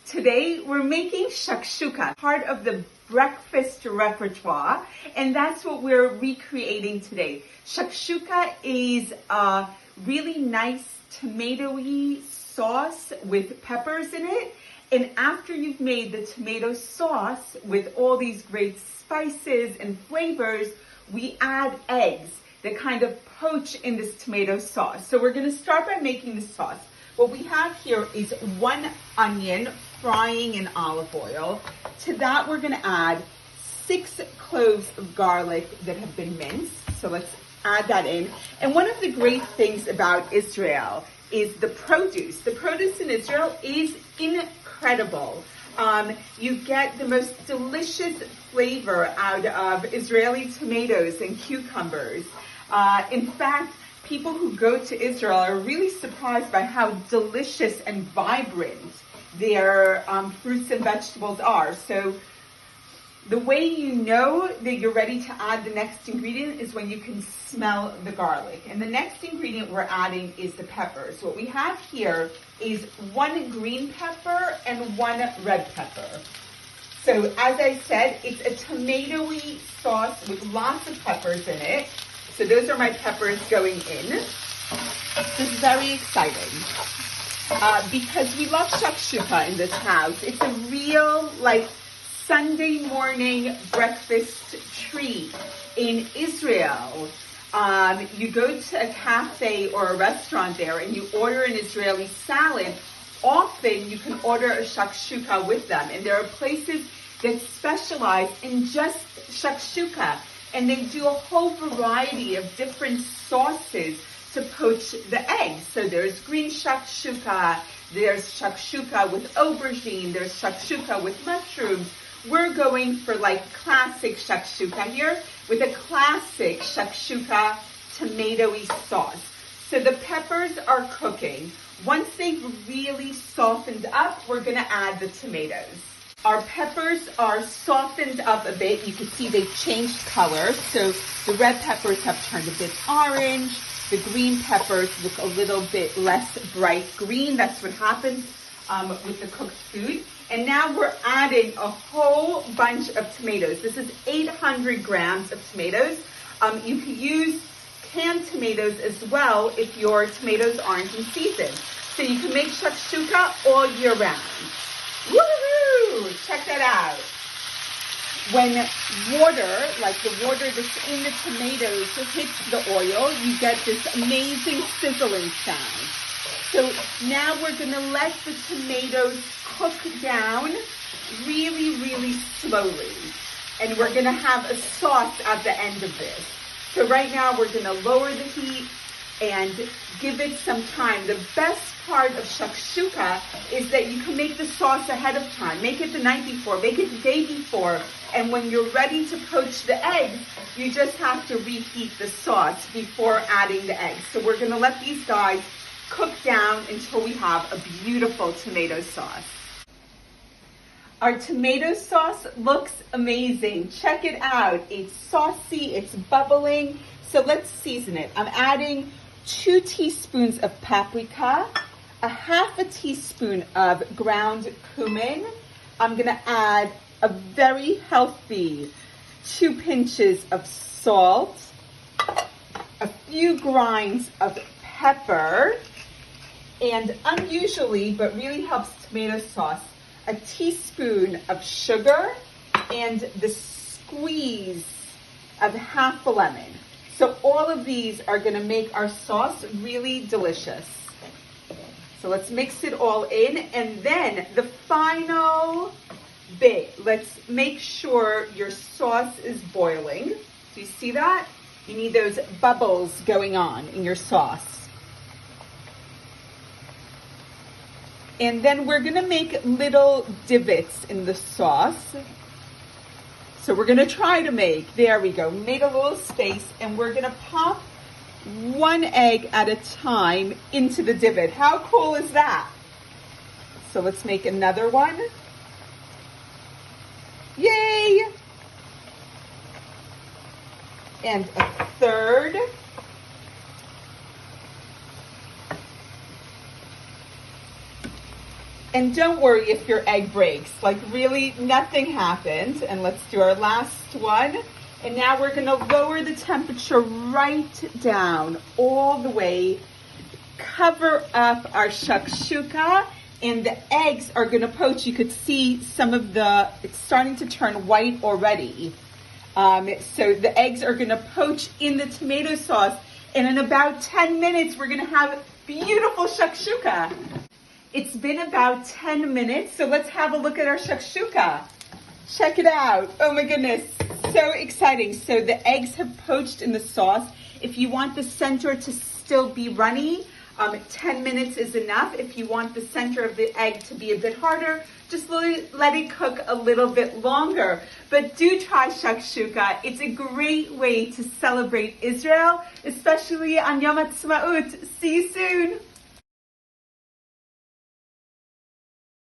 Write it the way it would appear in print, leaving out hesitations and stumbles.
Today we're making shakshuka, part of the breakfast repertoire, and that's what we're recreating today. Shakshuka is a really nice tomatoey sauce with peppers in it, and after you've made the tomato sauce with all these great spices and flavors, we add eggs that kind of poach in this tomato sauce. So we're going to start by making the sauce. What we have here is 1 onion frying in olive oil. To that we're going to add 6 cloves of garlic that have been minced. So let's add that in. And one of the great things about Israel is the produce. The produce in Israel is incredible. You get the most delicious flavor out of Israeli tomatoes and cucumbers. In fact, people who go to Israel are really surprised by how delicious and vibrant their fruits and vegetables are. So the way you know that you're ready to add the next ingredient is when you can smell the garlic. And the next ingredient we're adding is the peppers. What we have here is 1 green pepper and 1 red pepper. So as I said, it's a tomatoey sauce with lots of peppers in it. So those are my peppers going in. This is very exciting because we love shakshuka in this house. It's a real Sunday morning breakfast treat in Israel. You go to a cafe or a restaurant there and you order an Israeli salad. Often you can order a shakshuka with them. And there are places that specialize in just shakshuka. And they do a whole variety of different sauces to poach the eggs. So there's green shakshuka, there's shakshuka with aubergine, there's shakshuka with mushrooms. We're going for classic shakshuka here with a classic shakshuka tomatoey sauce. So the peppers are cooking. Once they've really softened up, we're gonna add the tomatoes. Our peppers are softened up a bit. You can see they've changed color. So the red peppers have turned a bit orange. The green peppers look a little bit less bright green. That's what happens with the cooked food. And now we're adding a whole bunch of tomatoes. This is 800 grams of tomatoes. You can use canned tomatoes as well if your tomatoes aren't in season. So you can make shakshuka all year round. Woohoo! Check that out. When water, like the water that's in the tomatoes, hits the oil, you get this amazing sizzling sound. So now we're going to let the tomatoes cook down really, really slowly. And we're going to have a sauce at the end of this. So right now we're going to lower the heat and give it some time. The best part of shakshuka is that you can make the sauce ahead of time. Make it the night before, make it the day before, and when you're ready to poach the eggs, you just have to reheat the sauce before adding the eggs. So we're gonna let these guys cook down until we have a beautiful tomato sauce. Our tomato sauce looks amazing. Check it out. It's saucy, it's bubbling. So let's season it. I'm adding 2 teaspoons of paprika, a half a teaspoon of ground cumin. I'm gonna add a very healthy 2 pinches of salt, a few grinds of pepper, and unusually, but really helps tomato sauce, a teaspoon of sugar, and the squeeze of half a lemon. So all of these are going to make our sauce really delicious. So let's mix it all in. And then the final bit, let's make sure your sauce is boiling. Do you see that? You need those bubbles going on in your sauce. And then we're going to make little divots in the sauce. So we're going to try to make, there we go, made a little space, and we're going to pop 1 egg at a time into the divot. How cool is that? So let's make another one. Yay! And a third. And don't worry if your egg breaks, like really nothing happened. And let's do our last one. And now we're gonna lower the temperature right down all the way, cover up our shakshuka, and the eggs are gonna poach. You could see some of it's starting to turn white already. So the eggs are gonna poach in the tomato sauce, and in about 10 minutes, we're gonna have beautiful shakshuka. It's been about 10 minutes, so let's have a look at our shakshuka. Check it out. Oh my goodness, so exciting. So the eggs have poached in the sauce. If you want the center to still be runny, 10 minutes is enough. If you want the center of the egg to be a bit harder, just let it cook a little bit longer. But do try shakshuka. It's a great way to celebrate Israel, especially on Yom Ha'atzmaut. See you soon.